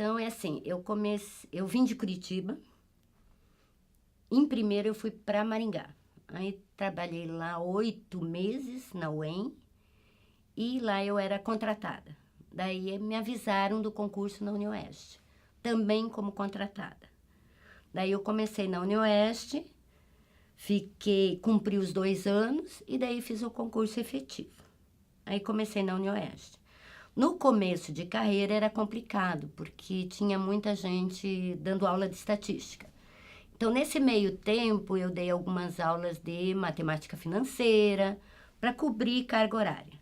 Então, é assim, eu vim de Curitiba, em primeiro eu fui para Maringá. Aí trabalhei lá 8 meses na UEM e lá eu era contratada. Daí me avisaram do concurso na Unioeste, também como contratada. Daí eu comecei na Unioeste, cumpri os 2 anos e daí fiz o concurso efetivo. Aí comecei na Unioeste. No começo de carreira era complicado, porque tinha muita gente dando aula de estatística. Então, nesse meio tempo, eu dei algumas aulas de matemática financeira para cobrir carga horária.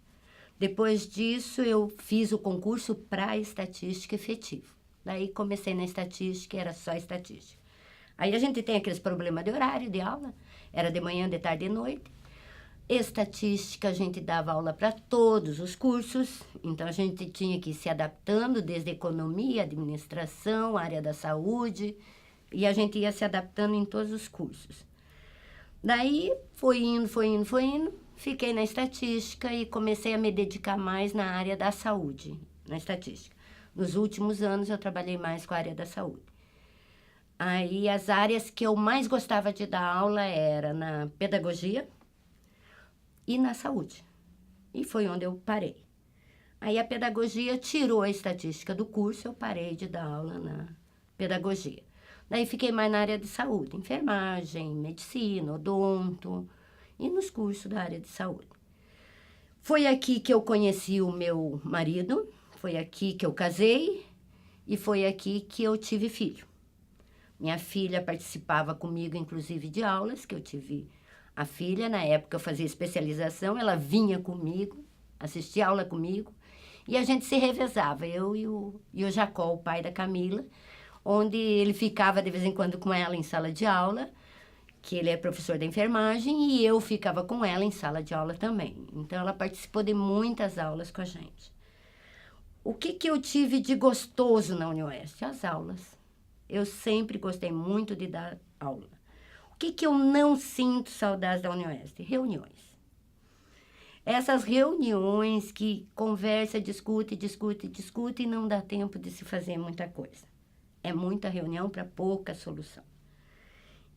Depois disso, eu fiz o concurso para estatística efetivo. Daí comecei na estatística, era só estatística. Aí a gente tem aqueles problemas de horário de aula, era de manhã, de tarde e de noite. Estatística, a gente dava aula para todos os cursos, então a gente tinha que ir se adaptando desde economia, administração, área da saúde, e a gente ia se adaptando em todos os cursos. Daí foi indo, fiquei na estatística e comecei a me dedicar mais na área da saúde, na estatística. Nos últimos anos eu trabalhei mais com a área da saúde. Aí as áreas que eu mais gostava de dar aula era na pedagogia e na saúde. E foi onde eu parei. Aí a pedagogia tirou a estatística do curso, eu parei de dar aula na pedagogia. Daí fiquei mais na área de saúde, enfermagem, medicina, odonto e nos cursos da área de saúde. Foi aqui que eu conheci o meu marido, foi aqui que eu casei e foi aqui que eu tive filho. Minha filha participava comigo, inclusive, de aulas, que eu tive a filha. Na época eu fazia especialização, ela vinha comigo, assistia aula comigo, e a gente se revezava, eu e o Jacó, o pai da Camila, onde ele ficava de vez em quando com ela em sala de aula, que ele é professor da enfermagem, e eu ficava com ela em sala de aula também. Então, ela participou de muitas aulas com a gente. O que eu tive de gostoso na Unioeste? As aulas. Eu sempre gostei muito de dar aula. O que eu não sinto saudade da Unioeste? Reuniões. Essas reuniões que conversa, discute e não dá tempo de se fazer muita coisa. É muita reunião para pouca solução.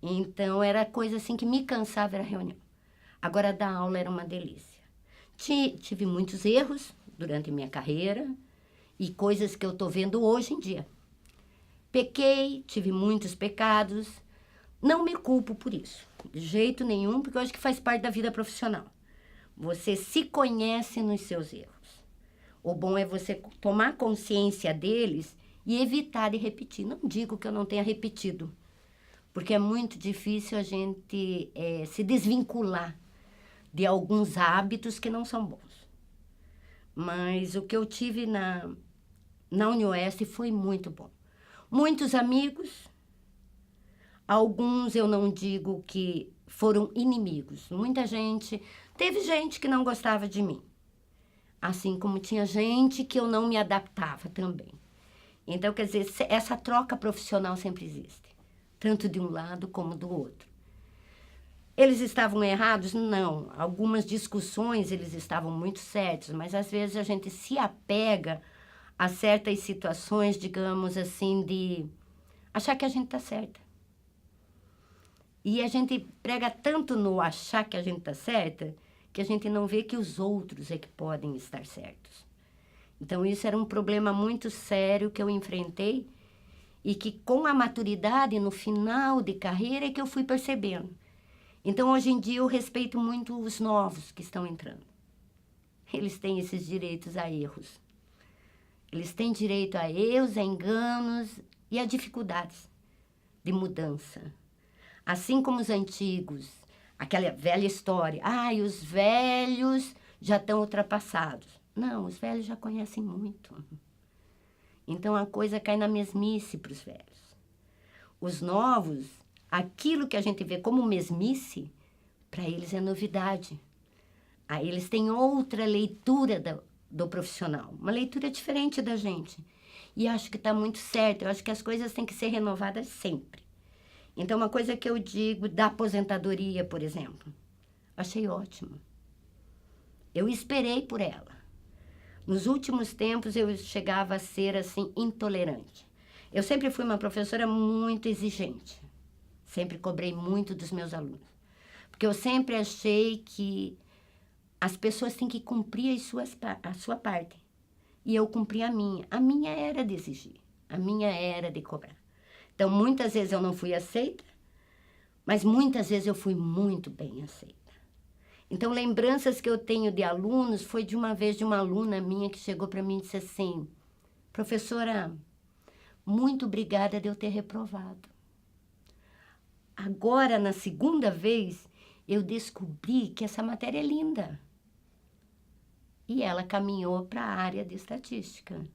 Então, era coisa assim que me cansava, era reunião. Agora, dar aula era uma delícia. Tive muitos erros durante minha carreira e coisas que eu estou vendo hoje em dia. Pequei, tive muitos pecados. Não me culpo por isso, de jeito nenhum, porque eu acho que faz parte da vida profissional. Você se conhece nos seus erros. O bom é você tomar consciência deles e evitar de repetir. Não digo que eu não tenha repetido, porque é muito difícil a gente se desvincular de alguns hábitos que não são bons. Mas o que eu tive na Unioeste foi muito bom. Muitos amigos, alguns eu não digo que foram inimigos. Teve gente que não gostava de mim, assim como tinha gente que eu não me adaptava também. Então, quer dizer, essa troca profissional sempre existe, tanto de um lado como do outro. Eles estavam errados? Não. Algumas discussões eles estavam muito certos, mas às vezes a gente se apega a certas situações, digamos assim, de achar que a gente está certa. E a gente prega tanto no achar que a gente está certa, que a gente não vê que os outros é que podem estar certos. Então, isso era um problema muito sério que eu enfrentei e que, com a maturidade, no final de carreira, é que eu fui percebendo. Então, hoje em dia, eu respeito muito os novos que estão entrando. Eles têm esses direitos a erros. Eles têm direito a erros, a enganos e a dificuldades de mudança. Assim como os antigos, aquela velha história, os velhos já estão ultrapassados. Não, os velhos já conhecem muito. Então, a coisa cai na mesmice para os velhos. Os novos, aquilo que a gente vê como mesmice, para eles é novidade. Aí eles têm outra leitura do profissional, uma leitura diferente da gente. E acho que está muito certo, eu acho que as coisas têm que ser renovadas sempre. Então, uma coisa que eu digo da aposentadoria, por exemplo, achei ótimo. Eu esperei por ela. Nos últimos tempos, eu chegava a ser, assim, intolerante. Eu sempre fui uma professora muito exigente. Sempre cobrei muito dos meus alunos. Porque eu sempre achei que as pessoas têm que cumprir a sua parte. E eu cumpri a minha. A minha era de exigir. A minha era de cobrar. Então, muitas vezes eu não fui aceita, mas muitas vezes eu fui muito bem aceita. Então, lembranças que eu tenho de alunos foi de uma vez de uma aluna minha que chegou para mim e disse assim: professora, muito obrigada de eu ter reprovado. Agora, na segunda vez, eu descobri que essa matéria é linda. E ela caminhou para a área de estatística.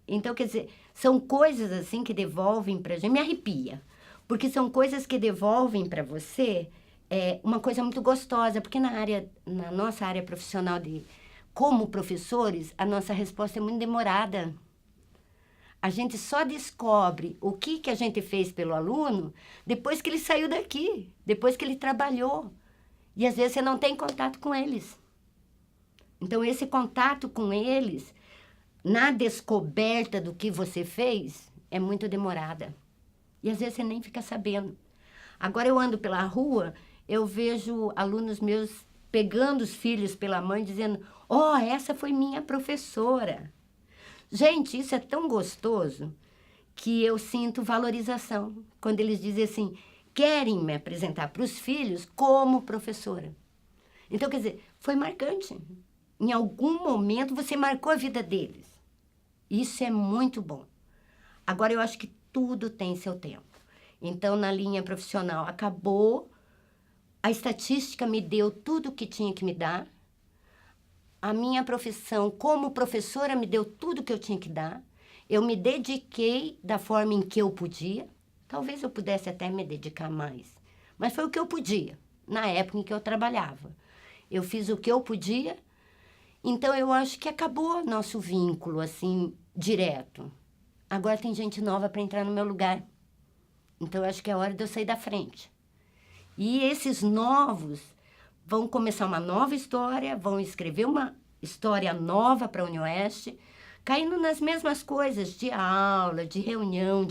Então, quer dizer, são coisas assim que devolvem para a gente, me arrepia, porque são coisas que devolvem para você uma coisa muito gostosa, porque na nossa área profissional como professores, a nossa resposta é muito demorada. A gente só descobre o que a gente fez pelo aluno depois que ele saiu daqui, depois que ele trabalhou. E às vezes você não tem contato com eles. Então, esse contato com eles, na descoberta do que você fez, é muito demorada. E às vezes você nem fica sabendo. Agora eu ando pela rua, eu vejo alunos meus pegando os filhos pela mãe, dizendo: "Oh, essa foi minha professora". Gente, isso é tão gostoso que eu sinto valorização. Quando eles dizem assim, querem me apresentar para os filhos como professora. Então, quer dizer, foi marcante. Em algum momento você marcou a vida deles. Isso é muito bom. Agora, eu acho que tudo tem seu tempo. Então, na linha profissional, acabou. A estatística me deu tudo o que tinha que me dar. A minha profissão como professora me deu tudo o que eu tinha que dar. Eu me dediquei da forma em que eu podia. Talvez eu pudesse até me dedicar mais. Mas foi o que eu podia, na época em que eu trabalhava. Eu fiz o que eu podia. Então, eu acho que acabou nosso vínculo, assim, direto. Agora tem gente nova para entrar no meu lugar. Então, eu acho que é hora de eu sair da frente. E esses novos vão começar uma nova história, vão escrever uma história nova para a UniOeste, caindo nas mesmas coisas de aula, de reunião,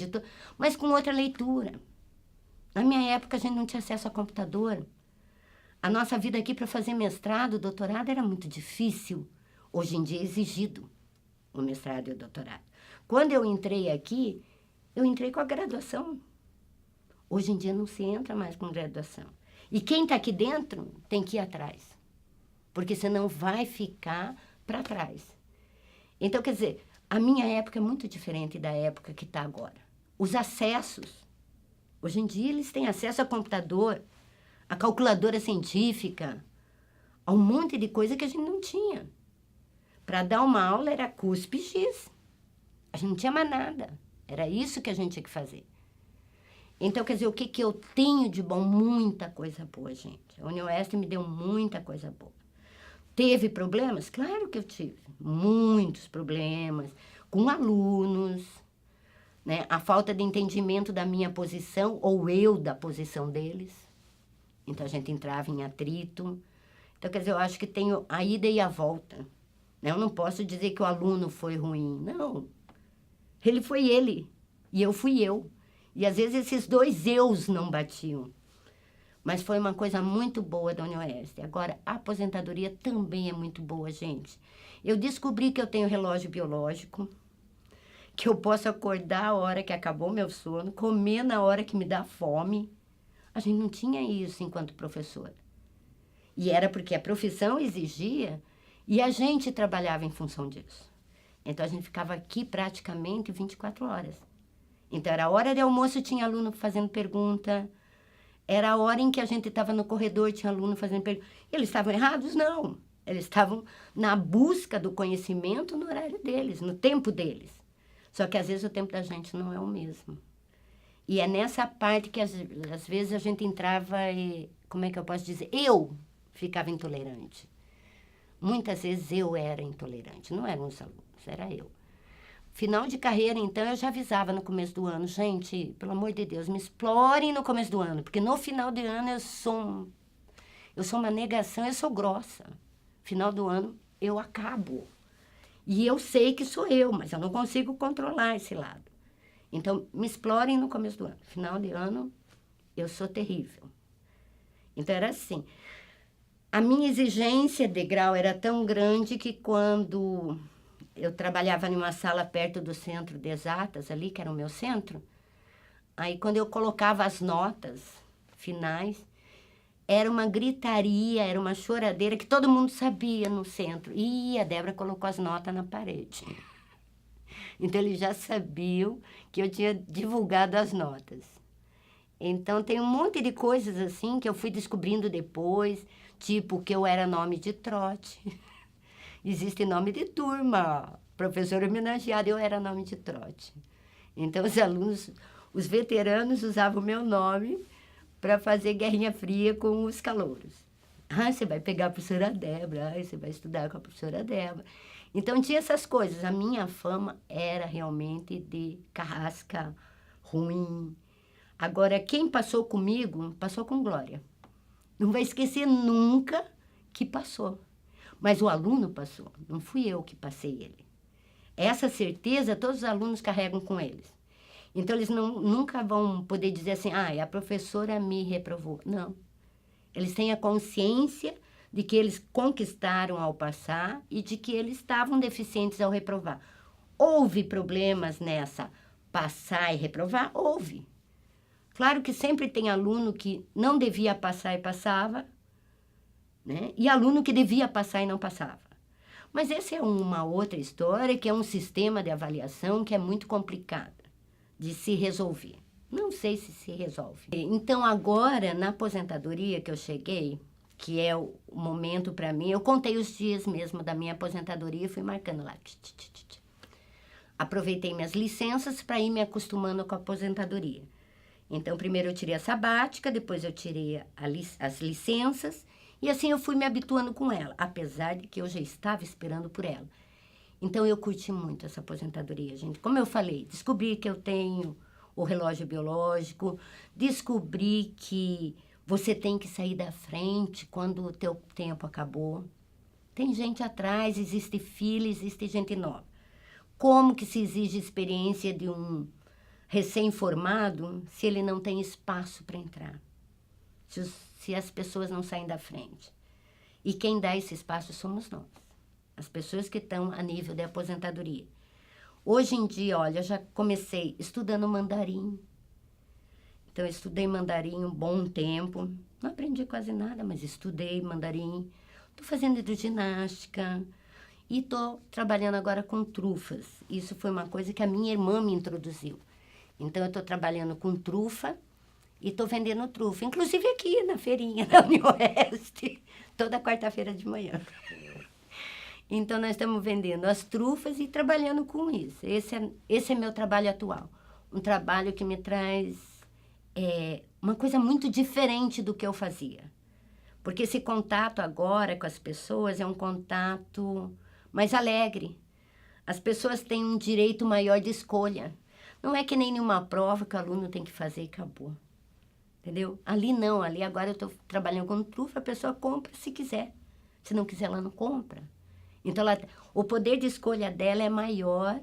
mas com outra leitura. Na minha época, a gente não tinha acesso a computador. A nossa vida aqui para fazer mestrado, doutorado, era muito difícil. Hoje em dia é exigido o mestrado e o doutorado. Quando eu entrei aqui, eu entrei com a graduação. Hoje em dia não se entra mais com graduação. E quem está aqui dentro tem que ir atrás. Porque senão vai ficar para trás. Então, quer dizer, a minha época é muito diferente da época que está agora. Os acessos. Hoje em dia eles têm acesso a computador, a calculadora científica, a um monte de coisa que a gente não tinha. Para dar uma aula era cuspe X. A gente não tinha mais nada. Era isso que a gente tinha que fazer. Então, quer dizer, o que eu tenho de bom? Muita coisa boa, gente. A UniOeste me deu muita coisa boa. Teve problemas? Claro que eu tive. Muitos problemas com alunos, né? A falta de entendimento da minha posição ou eu da posição deles. Então, a gente entrava em atrito. Então, quer dizer, eu acho que tenho a ida e a volta. Né? Eu não posso dizer que o aluno foi ruim. Não. Ele foi ele. E eu fui eu. E, às vezes, esses dois eus não batiam. Mas foi uma coisa muito boa da UniOeste. Agora, a aposentadoria também é muito boa, gente. Eu descobri que eu tenho relógio biológico, que eu posso acordar a hora que acabou meu sono, comer na hora que me dá fome. A gente não tinha isso enquanto professora. E era porque a profissão exigia e a gente trabalhava em função disso. Então, a gente ficava aqui praticamente 24 horas. Então, era a hora de almoço, tinha aluno fazendo pergunta. Era a hora em que a gente estava no corredor, tinha aluno fazendo pergunta. Eles estavam errados? Não. Eles estavam na busca do conhecimento no horário deles, no tempo deles. Só que, às vezes, o tempo da gente não é o mesmo. E é nessa parte que, às vezes, a gente entrava e, como é que eu posso dizer? Eu ficava intolerante. Muitas vezes eu era intolerante. Não eram os alunos, era eu. Final de carreira, então, eu já avisava no começo do ano. Gente, pelo amor de Deus, me explorem no começo do ano. Porque no final de ano eu sou uma negação, eu sou grossa. Final do ano eu acabo. E eu sei que sou eu, mas eu não consigo controlar esse lado. Então, me explorem no começo do ano. Final de ano, eu sou terrível. Então, era assim. A minha exigência de grau era tão grande que quando eu trabalhava em uma sala perto do centro de exatas, ali, que era o meu centro, aí quando eu colocava as notas finais, era uma gritaria, era uma choradeira que todo mundo sabia no centro. E a Débora colocou as notas na parede. Então, eles já sabiam que eu tinha divulgado as notas. Então, tem um monte de coisas assim que eu fui descobrindo depois, tipo que eu era nome de trote. Existe nome de turma. Professora homenageada, eu era nome de trote. Então, os alunos, os veteranos usavam o meu nome para fazer guerrinha fria com os calouros. Ah, você vai pegar a professora Débora, ah, você vai estudar com a professora Débora. Então, tinha essas coisas. A minha fama era realmente de carrasca ruim. Agora, quem passou comigo, passou com glória. Não vai esquecer nunca que passou. Mas o aluno passou, não fui eu que passei ele. Essa certeza todos os alunos carregam com eles. Então, eles nunca vão poder dizer assim, ah, a professora me reprovou. Não. Eles têm a consciência de que eles conquistaram ao passar e de que eles estavam deficientes ao reprovar. Houve problemas nessa passar e reprovar? Houve. Claro que sempre tem aluno que não devia passar e passava, né? E aluno que devia passar e não passava. Mas essa é uma outra história, que é um sistema de avaliação que é muito complicado de se resolver. Não sei se resolve. Então, agora, na aposentadoria que eu cheguei, que é o momento para mim, eu contei os dias mesmo da minha aposentadoria e fui marcando lá. Aproveitei minhas licenças para ir me acostumando com a aposentadoria. Então, primeiro eu tirei a sabática, depois eu tirei as licenças, e assim eu fui me habituando com ela, apesar de que eu já estava esperando por ela. Então, eu curti muito essa aposentadoria, gente. Como eu falei, descobri que eu tenho o relógio biológico, descobri que você tem que sair da frente quando o teu tempo acabou. Tem gente atrás, existe fila, existe gente nova. Como que se exige experiência de um recém-formado se ele não tem espaço para entrar? Se as pessoas não saem da frente. E quem dá esse espaço somos nós. As pessoas que estão a nível de aposentadoria. Hoje em dia, olha, eu já comecei estudando mandarim. Então, eu estudei mandarim um bom tempo. Não aprendi quase nada, mas estudei mandarim. Estou fazendo hidroginástica. E estou trabalhando agora com trufas. Isso foi uma coisa que a minha irmã me introduziu. Então, eu estou trabalhando com trufa e estou vendendo trufa. Inclusive aqui na feirinha da Unioeste, toda quarta-feira de manhã. Então, nós estamos vendendo as trufas e trabalhando com isso. Esse é meu trabalho atual. Um trabalho que me traz uma coisa muito diferente do que eu fazia. Porque esse contato agora com as pessoas é um contato mais alegre. As pessoas têm um direito maior de escolha. Não é que nem nenhuma prova que o aluno tem que fazer e acabou. Entendeu? Ali não, ali agora eu estou trabalhando com trufa, a pessoa compra se quiser. Se não quiser, ela não compra. Então, o poder de escolha dela é maior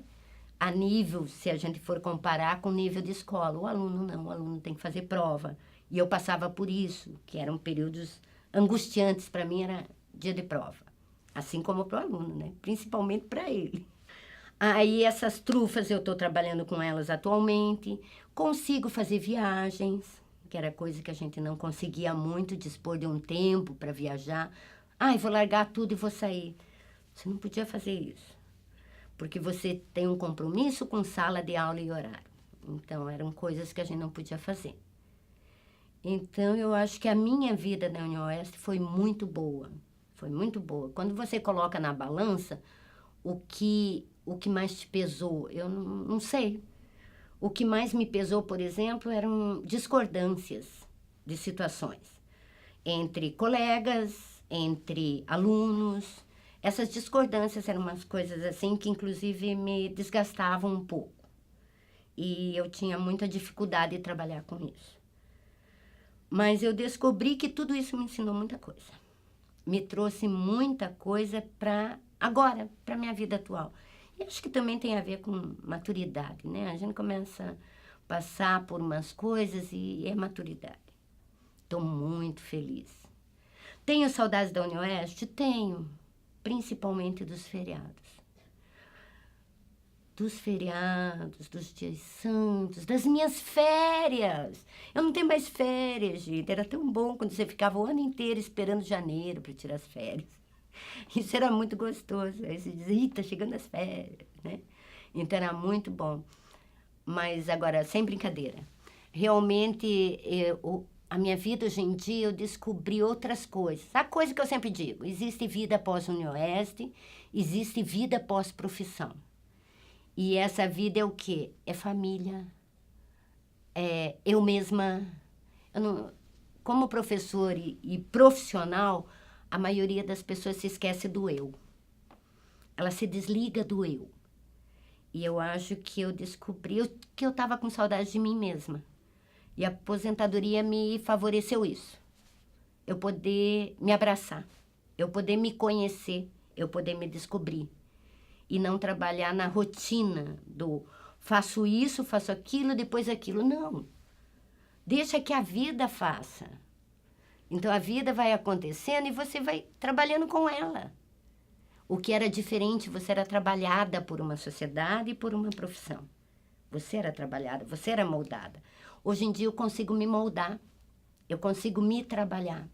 a nível, se a gente for comparar com o nível de escola. O aluno não, o aluno tem que fazer prova. E eu passava por isso, que eram períodos angustiantes. Para mim, era dia de prova. Assim como para o aluno, né? Principalmente para ele. Aí, essas trufas, eu estou trabalhando com elas atualmente. Consigo fazer viagens, que era coisa que a gente não conseguia muito, dispor de um tempo para viajar. Ah, vou largar tudo e vou sair. Você não podia fazer isso, porque você tem um compromisso com sala de aula e horário. Então, eram coisas que a gente não podia fazer. Então, eu acho que a minha vida na Unioeste foi muito boa. Foi muito boa. Quando você coloca na balança, o que mais te pesou, eu não sei. O que mais me pesou, por exemplo, eram discordâncias de situações. Entre colegas, entre alunos. Essas discordâncias eram umas coisas assim que, inclusive, me desgastavam um pouco. E eu tinha muita dificuldade de trabalhar com isso. Mas eu descobri que tudo isso me ensinou muita coisa. Me trouxe muita coisa para agora, para a minha vida atual. E acho que também tem a ver com maturidade, né? A gente começa a passar por umas coisas e é maturidade. Estou muito feliz. Tenho saudades da UniOeste? Tenho, principalmente dos feriados. Dos feriados, dos dias santos, das minhas férias. Eu não tenho mais férias, gente. Era tão bom quando você ficava o ano inteiro esperando janeiro para tirar as férias. Isso era muito gostoso. Aí você dizia, ih, tá chegando as férias, né? Então era muito bom. Mas agora, sem brincadeira, realmente a minha vida hoje em dia eu descobri outras coisas. A coisa que eu sempre digo, existe vida após UniOeste, existe vida após profissão. E essa vida é o quê? É família, é eu mesma. Como professor e profissional, a maioria das pessoas se esquece do eu. Ela se desliga do eu. E eu acho que eu descobri que eu estava com saudade de mim mesma. E a aposentadoria me favoreceu isso. Eu poder me abraçar, eu poder me conhecer, eu poder me descobrir. E não trabalhar na rotina do faço isso, faço aquilo, depois aquilo. Não. Deixa que a vida faça. Então a vida vai acontecendo e você vai trabalhando com ela. O que era diferente, você era trabalhada por uma sociedade e por uma profissão. Você era trabalhada, você era moldada. Hoje em dia eu consigo me moldar, eu consigo me trabalhar.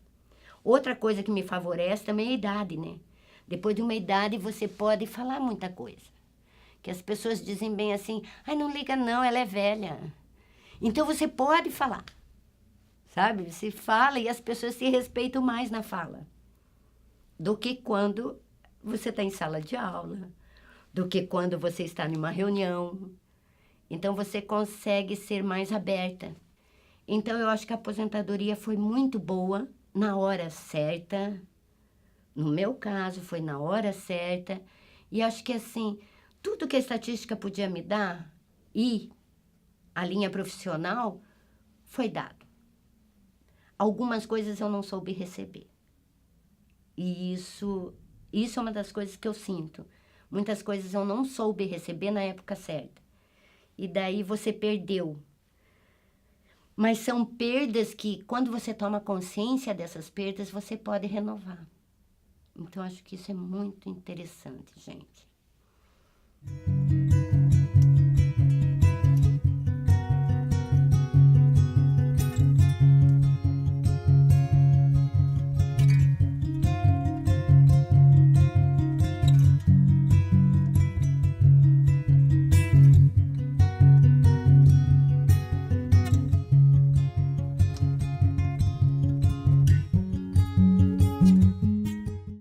Outra coisa que me favorece também é a idade, né? Depois de uma idade você pode falar muita coisa. Que as pessoas dizem bem assim, ai, não liga não, ela é velha. Então você pode falar, sabe? Você fala e as pessoas se respeitam mais na fala. Do que quando você está em sala de aula, do que quando você está em uma reunião. Então você consegue ser mais aberta. Então eu acho que a aposentadoria foi muito boa, na hora certa. No meu caso, foi na hora certa. E acho que, assim, tudo que a estatística podia me dar e a linha profissional foi dado. Algumas coisas eu não soube receber. E isso é uma das coisas que eu sinto. Muitas coisas eu não soube receber na época certa. E daí você perdeu. Mas são perdas que, quando você toma consciência dessas perdas, você pode renovar. Então, acho que isso é muito interessante, gente.